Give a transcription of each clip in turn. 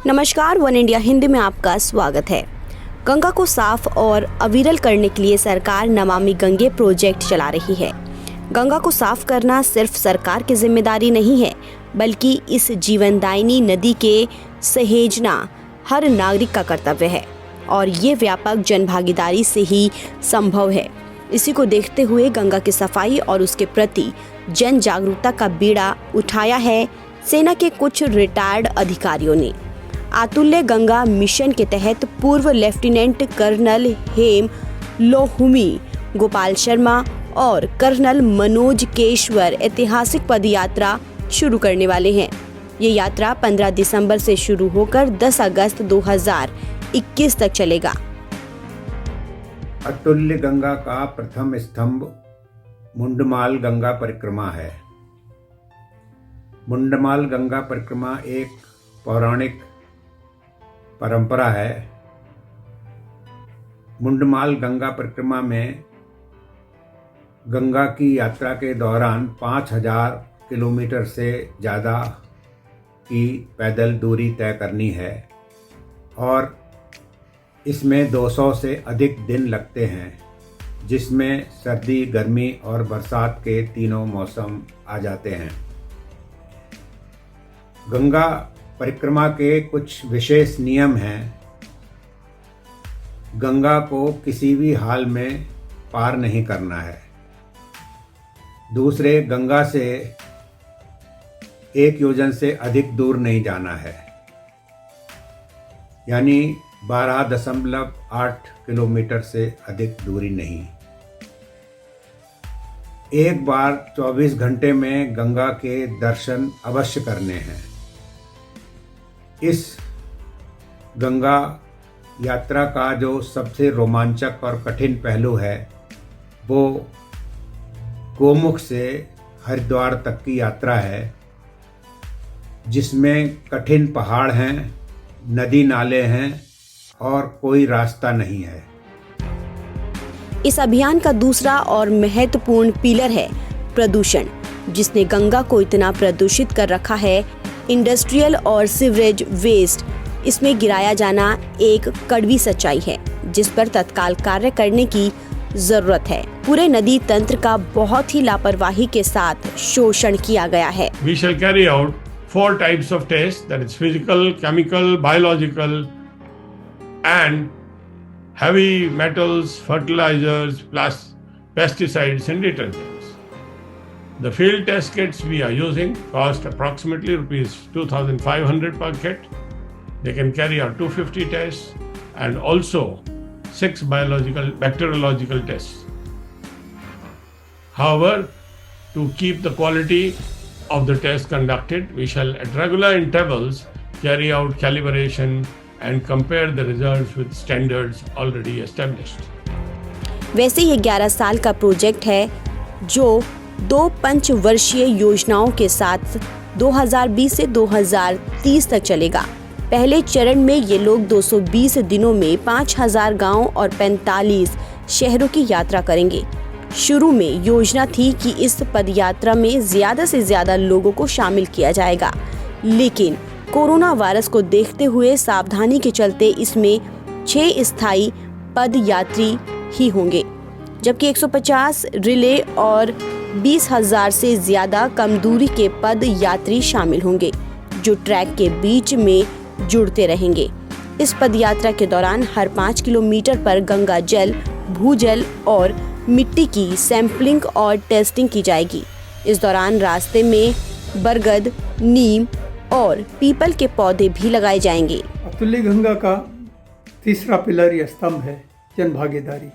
नमस्कार, one India Hindi में आपका स्वागत है। गंगा को साफ और अविरल करने के लिए सरकार नमामि गंगे प्रोजेक्ट चला रही है। गंगा को साफ करना सिर्फ सरकार की जिम्मेदारी नहीं है, बल्कि इस जीवनदायिनी नदी के सहेजना हर नागरिक का कर्तव्य है और ये व्यापक जनभागीदारी से ही संभव है। इसी को देखते हुए गंगा की सफाई और उसके प्रति जन जागरूकता का बीड़ा उठाया है सेना के कुछ रिटायर्ड अधिकारियों ने। अतुल्य गंगा मिशन के तहत पूर्व लेफ्टिनेंट कर्नल हेम लोहुमी, गोपाल शर्मा और कर्नल मनोज केशवर ऐतिहासिक पदयात्रा शुरू करने वाले हैं। ये यात्रा 15 दिसंबर से शुरू होकर 10 अगस्त 2021 तक चलेगा। अतुल्य गंगा का प्रथम स्तंभ मुंडमाल गंगा परिक्रमा है। मुंडमाल गंगा परिक्रमा एक पौराणिक परंपरा है। मुंडमाल गंगा परिक्रमा में गंगा की यात्रा के दौरान 5000 किलोमीटर से ज़्यादा की पैदल दूरी तय करनी है और इसमें 200 से अधिक दिन लगते हैं, जिसमें सर्दी, गर्मी और बरसात के तीनों मौसम आ जाते हैं। गंगा परिक्रमा के कुछ विशेष नियम हैं। गंगा को किसी भी हाल में पार नहीं करना है। दूसरे, गंगा से 1 योजन से अधिक दूर नहीं जाना है, यानी 12.8 किलोमीटर से अधिक दूरी नहीं। एक बार 24 घंटे में गंगा के दर्शन अवश्य करने हैं। इस गंगा यात्रा का जो सबसे रोमांचक और कठिन पहलू है वो गोमुख से हरिद्वार तक की यात्रा है, जिसमें कठिन पहाड़ हैं, नदी नाले हैं और कोई रास्ता नहीं है। इस अभियान का दूसरा और महत्वपूर्ण पिलर है प्रदूषण, जिसने गंगा को इतना प्रदूषित कर रखा है। इंडस्ट्रियल और सीवरेज वेस्ट इसमें गिराया जाना एक कड़वी सच्चाई है, जिस पर तत्काल कार्य करने की जरूरत है। पूरे नदी तंत्र का बहुत ही लापरवाही के साथ शोषण किया गया है। We shall carry out 4 types of tests, that is physical, chemical, biological and heavy metals, fertilizers, plus pesticides and detergents. The field test kits we are using cost approximately rupees 2,500 per kit. They can carry out 250 tests and also 6 bacteriological tests. However, to keep the quality of the test conducted, we shall at regular intervals carry out calibration and compare the results with standards already established. वैसे ये 11 साल का project है जो 2 पंचवर्षीय योजनाओं के साथ 2020 से 2030 तक चलेगा। पहले चरण में ये लोग 220 दिनों में 5000 गांव और 45 शहरों की यात्रा करेंगे। शुरू में योजना थी कि इस पदयात्रा में ज्यादा से ज्यादा लोगों को शामिल किया जाएगा, लेकिन कोरोना वायरस को देखते हुए सावधानी के चलते इसमें 6 स्थायी पदयात्री ही होंगे, जबकि 150 रिले और 20,000 से ज्यादा कम दूरी के पद यात्री शामिल होंगे, जो ट्रैक के बीच में जुड़ते रहेंगे। इस पदयात्रा के दौरान हर 5 किलोमीटर पर गंगा जल, भूजल और मिट्टी की सैंपलिंग और टेस्टिंग की जाएगी। इस दौरान रास्ते में बरगद, नीम और पीपल के पौधे भी लगाए जाएंगे। अतुल्य गंगा का तीसरा पिलर या स्तंभ है जन भागीदारी।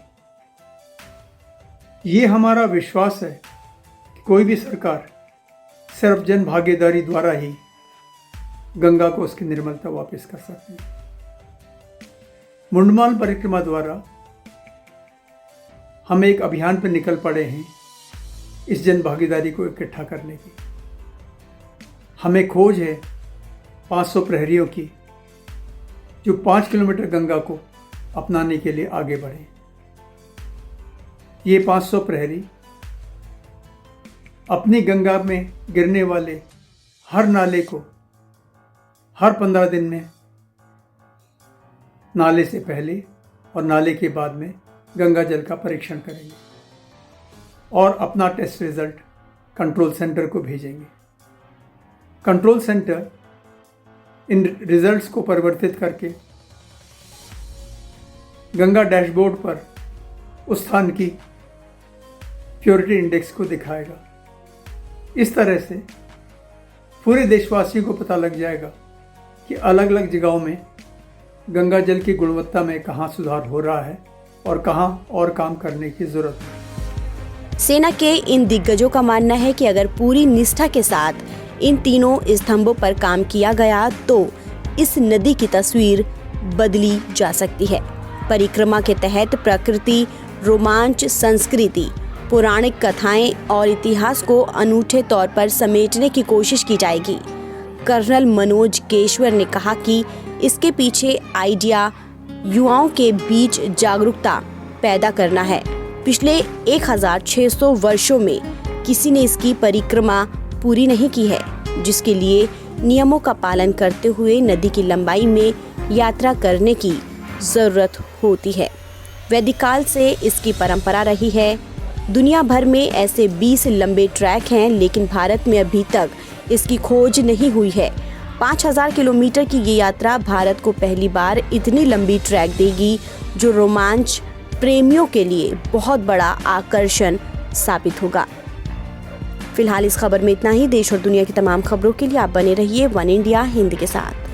ये हमारा विश्वास है कि कोई भी सरकार सिर्फ जन भागीदारी द्वारा ही गंगा को उसकी निर्मलता वापस कर सकती है। मुंडमाल परिक्रमा द्वारा हम एक अभियान पर निकल पड़े हैं इस जन भागीदारी को इकट्ठा करने की। हमें खोज है 500 प्रहरियों की, जो 5 किलोमीटर गंगा को अपनाने के लिए आगे बढ़े। ये 500 प्रहरी अपनी गंगा में गिरने वाले हर नाले को हर 15 दिन में नाले से पहले और नाले के बाद में गंगा जल का परीक्षण करेंगे और अपना टेस्ट रिजल्ट कंट्रोल सेंटर को भेजेंगे। कंट्रोल सेंटर इन रिजल्ट्स को परिवर्तित करके गंगा डैशबोर्ड पर उस स्थान की प्योरिटी इंडेक्स को दिखाएगा। इस तरह से पूरे देशवासियों को पता लग जाएगा कि अलग अलग जगहों में गंगा जल की गुणवत्ता में कहाँ सुधार हो रहा है और कहाँ और काम करने की जरूरत है। सेना के इन दिग्गजों का मानना है कि अगर पूरी निष्ठा के साथ इन तीनों स्तंभों पर काम किया गया तो इस नदी की तस्वीर बदली जा सकती है। परिक्रमा के तहत प्रकृति, रोमांच, संस्कृति, पौराणिक कथाएं और इतिहास को अनूठे तौर पर समेटने की कोशिश की जाएगी। कर्नल मनोज केशवर ने कहा कि इसके पीछे आइडिया युवाओं के बीच जागरूकता पैदा करना है। पिछले 1600 वर्षों में किसी ने इसकी परिक्रमा पूरी नहीं की है, जिसके लिए नियमों का पालन करते हुए नदी की लंबाई में यात्रा करने की जरूरत होती है। वैदिक काल से इसकी परंपरा रही है। दुनिया भर में ऐसे 20 लंबे ट्रैक हैं, लेकिन भारत में अभी तक इसकी खोज नहीं हुई है। 5000 किलोमीटर की ये यात्रा भारत को पहली बार इतनी लंबी ट्रैक देगी, जो रोमांच प्रेमियों के लिए बहुत बड़ा आकर्षण साबित होगा। फिलहाल इस खबर में इतना ही। देश और दुनिया की तमाम खबरों के लिए आप बने रहिए वन इंडिया हिंदी के साथ।